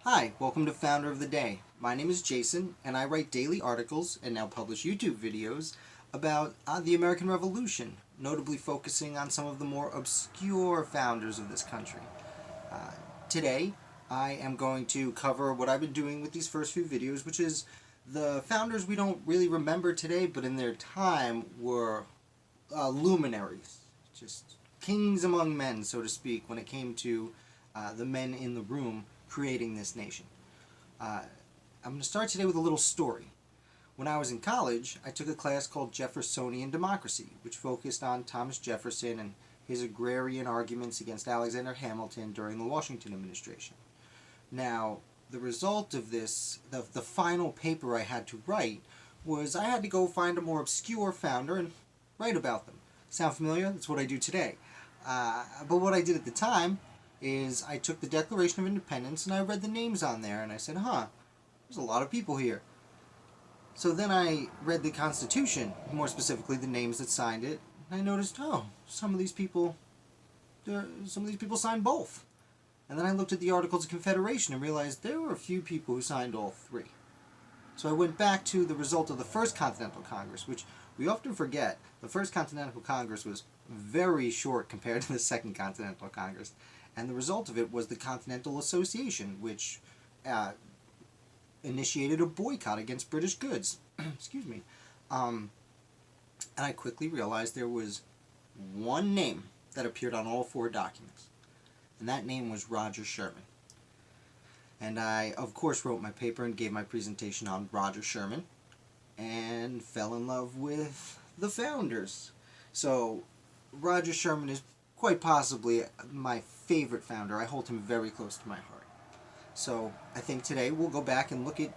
Hi, welcome to Founder of the Day. My name is Jason, and I write daily articles and now publish YouTube videos about the American Revolution, notably focusing on some of the more obscure founders of this country. Uh, Today, I am going to cover what I've been doing with these first few videos, which is the founders we don't really remember today, but in their time were luminaries, just kings among men, so to speak, when it came to the men in the room creating this nation. Uh, I'm going to start today with a little story. When I was in college, I took a class called Jeffersonian Democracy, which focused on Thomas Jefferson and his agrarian arguments against Alexander Hamilton during the Washington administration. Now, the result of this, the final paper I had to write, was I had to go find a more obscure founder and write about them. Sound familiar? That's what I do today. But what I did at the time is I took the Declaration of Independence and I read the names on there and I said, there's a lot of people here. So then I read the Constitution, more specifically the names that signed it, and I noticed, some of these people signed both. And then I looked at the Articles of Confederation and realized there were a few people who signed all three. So I went back to the result of the First Continental Congress, which we often forget. The First Continental Congress was very short compared to the Second Continental Congress. And the result of it was the Continental Association, which initiated a boycott against British goods. Excuse me. And I quickly realized there was one name that appeared on all four documents. And that name was Roger Sherman. And I, of course, wrote my paper and gave my presentation on Roger Sherman and fell in love with the founders. So, Roger Sherman is quite possibly my favorite founder. I hold him very close to my heart. So, I think today we'll go back and look at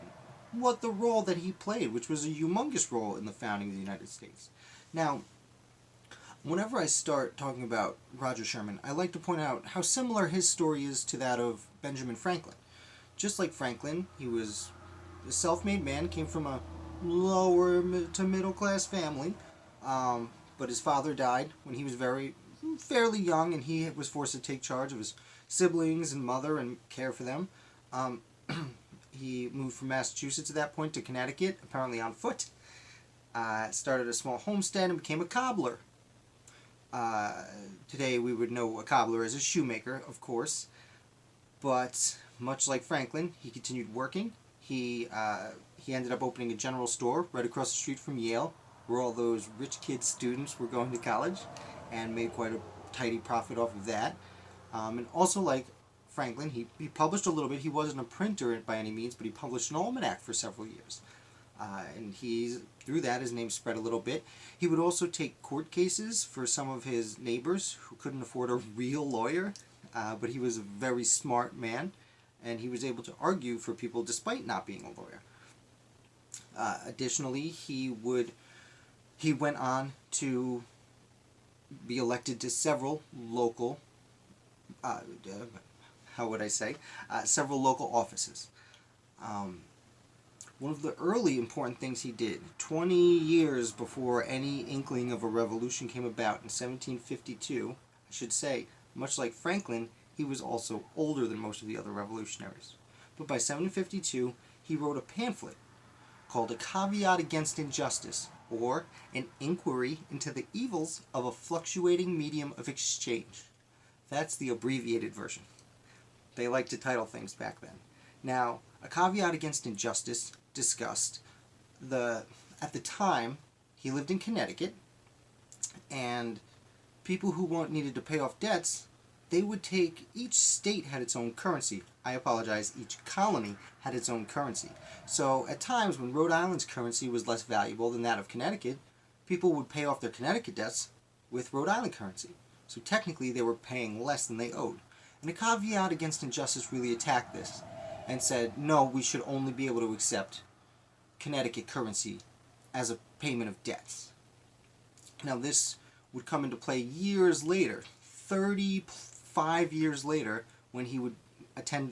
what the role that he played, which was a humongous role in the founding of the United States. Now, whenever I start talking about Roger Sherman, I like to point out how similar his story is to that of Benjamin Franklin. Just like Franklin, he was a self-made man, came from a lower to middle class family, but his father died when he was fairly young, and he was forced to take charge of his siblings and mother and care for them. He moved from Massachusetts at that point to Connecticut, apparently on foot. Started a small homestead and became a cobbler. Today we would know a cobbler as a shoemaker, of course, but much like Franklin, he continued working. He ended up opening a general store right across the street from Yale, where all those rich kid students were going to college, and made quite a tidy profit off of that. And also like Franklin, he published a little bit. He wasn't a printer by any means, but he published an almanac for several years. And through that, his name spread a little bit. He would also take court cases for some of his neighbors who couldn't afford a real lawyer, but he was a very smart man, and he was able to argue for people despite not being a lawyer. Additionally, he went on to be elected to several local, several local offices. One of the early important things he did, 20 years before any inkling of a revolution came about in 1752, I should say, much like Franklin, he was also older than most of the other revolutionaries. But by 1752, he wrote a pamphlet called A Caveat Against Injustice, or An Inquiry into the Evils of a Fluctuating Medium of Exchange. That's the abbreviated version. They liked to title things back then. Now, A Caveat Against Injustice discussed at the time, he lived in Connecticut, and people who needed to pay off debts, they would take, each state had its own currency. I apologize, each colony had its own currency. So at times when Rhode Island's currency was less valuable than that of Connecticut, people would pay off their Connecticut debts with Rhode Island currency. So technically they were paying less than they owed. And A Caveat Against Injustice really attacked this and said, no, we should only be able to accept Connecticut currency as a payment of debts. Now this would come into play years later, 35 years later, when he would attend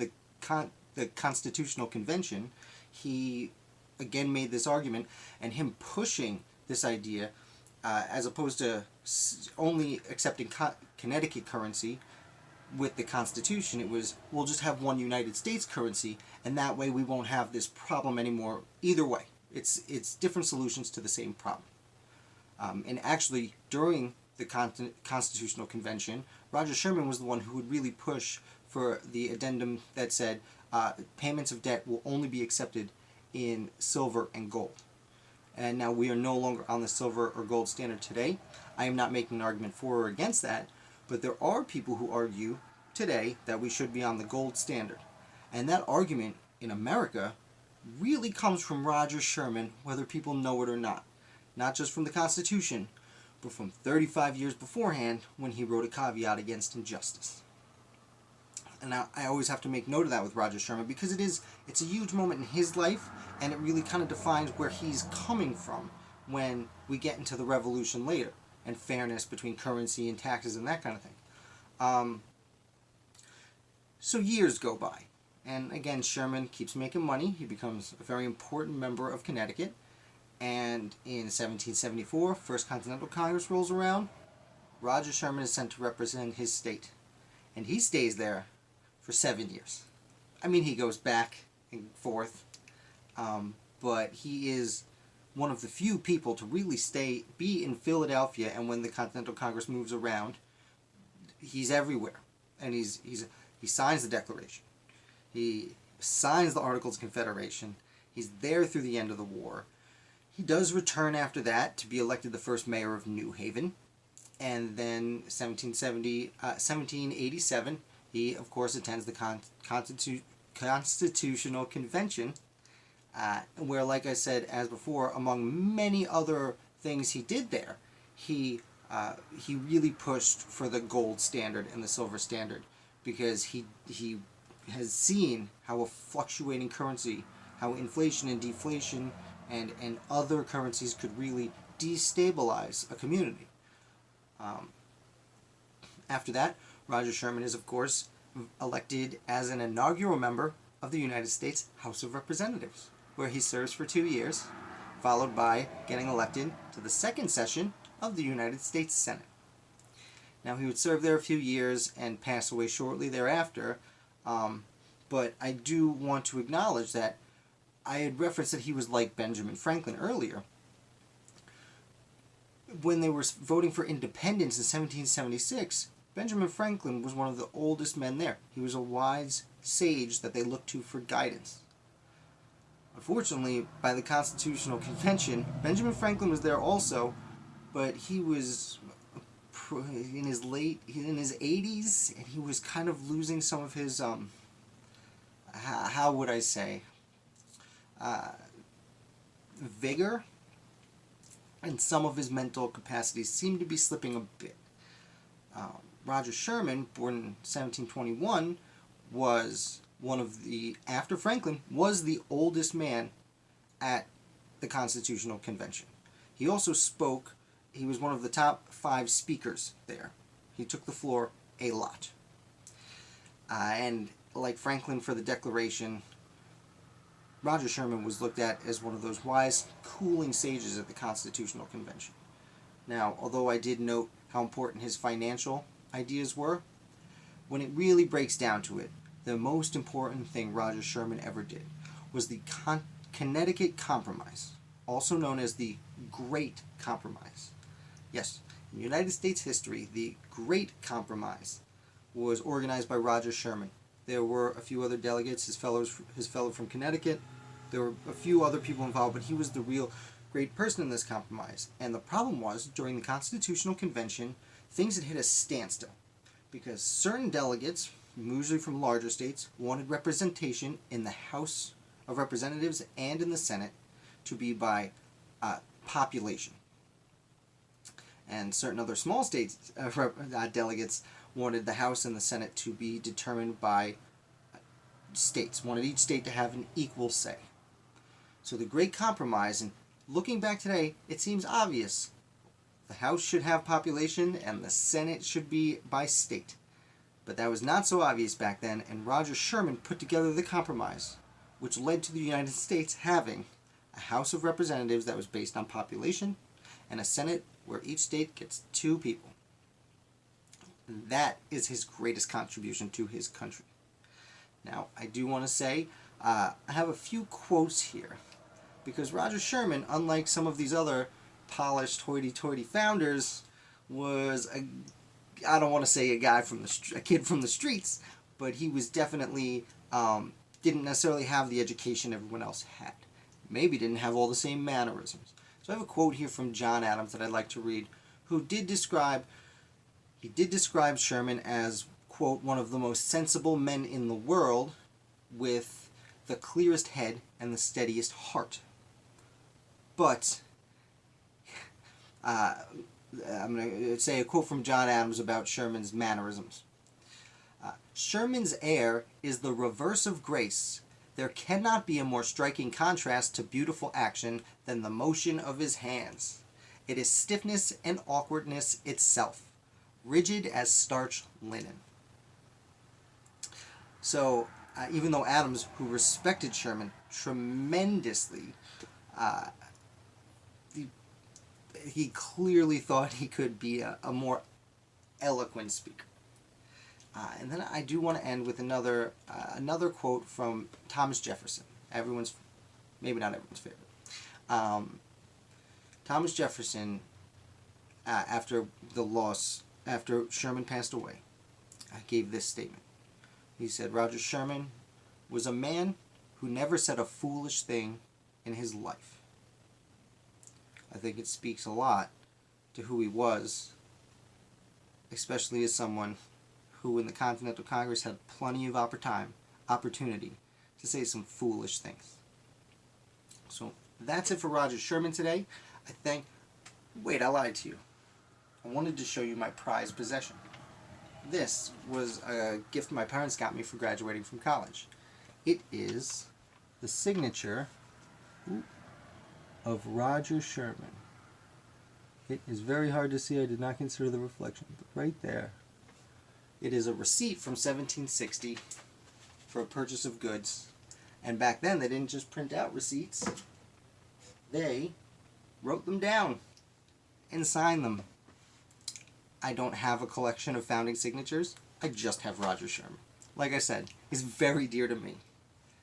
the Constitutional Convention. He again made this argument, and him pushing this idea, as opposed to only accepting Connecticut currency, with the Constitution, it was, we'll just have one United States currency, and that way we won't have this problem anymore. Either way, it's different solutions to the same problem. And actually, during the Constitutional Convention, Roger Sherman was the one who would really push for the addendum that said payments of debt will only be accepted in silver and gold. And now we are no longer on the silver or gold standard today. I am not making an argument for or against that, but there are people who argue today that we should be on the gold standard. And that argument in America really comes from Roger Sherman, whether people know it or not. Not just from the Constitution, but from 35 years beforehand when he wrote a caveat against injustice. And now I always have to make note of that with Roger Sherman because it's a huge moment in his life, and it really kind of defines where he's coming from when we get into the revolution later, and fairness between currency and taxes and that kind of thing. So years go by, and again Sherman keeps making money. He becomes a very important member of Connecticut, and in 1774, First Continental Congress rolls around. Roger Sherman is sent to represent his state, and he stays there for 7 years. I mean, he goes back and forth, but he is one of the few people to really be in Philadelphia, and when the Continental Congress moves around, he's everywhere. And he signs the Declaration. He signs the Articles of Confederation. He's there through the end of the war. He does return after that to be elected the first mayor of New Haven. And then 1787, he, of course, attends the Constitutional Convention, where, like I said, as before, among many other things he did there, he really pushed for the gold standard and the silver standard, because he has seen how a fluctuating currency, how inflation and deflation and other currencies could really destabilize a community. After that, Roger Sherman is, of course, elected as an inaugural member of the United States House of Representatives, where he serves for 2 years, followed by getting elected to the second session of the United States Senate. Now, he would serve there a few years and pass away shortly thereafter, but I do want to acknowledge that I had referenced that he was like Benjamin Franklin earlier. When they were voting for independence in 1776, Benjamin Franklin was one of the oldest men there. He was a wise sage that they looked to for guidance. Unfortunately, by the Constitutional Convention, Benjamin Franklin was there also, but he was in his 80s, and he was kind of losing some of his how would I say, vigor, and some of his mental capacities seemed to be slipping a bit. Roger Sherman, born in 1721, was after Franklin, was the oldest man at the Constitutional Convention. He also spoke. He was one of the top 5 speakers there. He took the floor a lot. And like Franklin for the Declaration, Roger Sherman was looked at as one of those wise, cooling sages at the Constitutional Convention. Now, although I did note how important his financial ideas were, when it really breaks down to it, the most important thing Roger Sherman ever did was the Connecticut Compromise, also known as the Great Compromise. Yes, in United States history, the Great Compromise was organized by Roger Sherman. There were a few other delegates, his fellow from Connecticut. There were a few other people involved, but he was the real great person in this compromise. And the problem was, during the Constitutional Convention, things had hit a standstill, because certain delegates, usually from larger states, wanted representation in the House of Representatives and in the Senate to be by population. And certain other small states delegates wanted the House and the Senate to be determined by states, wanted each state to have an equal say. So the Great Compromise, and looking back today, it seems obvious. The House should have population and the Senate should be by state. But that was not so obvious back then, and Roger Sherman put together the compromise, which led to the United States having a House of Representatives that was based on population, and a Senate where each state gets 2 people. That is his greatest contribution to his country. Now, I do want to say, I have a few quotes here, because Roger Sherman, unlike some of these other polished hoity-toity founders, was I don't want to say a kid from the streets, but he was definitely didn't necessarily have the education everyone else had. Maybe didn't have all the same mannerisms. So I have a quote here from John Adams that I'd like to read, who did describe Sherman as, quote, one of the most sensible men in the world, with the clearest head and the steadiest heart. But I'm going to say a quote from John Adams about Sherman's mannerisms. Sherman's air is the reverse of grace. There cannot be a more striking contrast to beautiful action than the motion of his hands. It is stiffness and awkwardness itself, rigid as starched linen. So, even though Adams, who respected Sherman tremendously, he clearly thought he could be a more eloquent speaker. And then I do want to end with another quote from Thomas Jefferson. Maybe not everyone's favorite. Thomas Jefferson, after Sherman passed away, gave this statement. He said, Roger Sherman was a man who never said a foolish thing in his life. I think it speaks a lot to who he was, especially as someone who in the Continental Congress had plenty of opportunity to say some foolish things. So that's it for Roger Sherman today. I lied to you. I wanted to show you my prized possession. This was a gift my parents got me for graduating from college. It is the signature of Roger Sherman. It is very hard to see. I did not consider the reflection, but right there. It is a receipt from 1760 for a purchase of goods. And back then, they didn't just print out receipts. They wrote them down and signed them. I don't have a collection of founding signatures. I just have Roger Sherman. Like I said, he's very dear to me.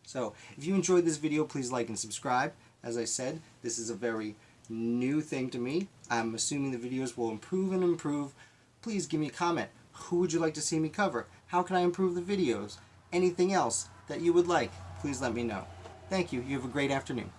So, if you enjoyed this video, please like and subscribe. As I said, this is a very new thing to me. I'm assuming the videos will improve and improve. Please give me a comment. Who would you like to see me cover? How can I improve the videos? Anything else that you would like, please let me know. Thank you. You have a great afternoon.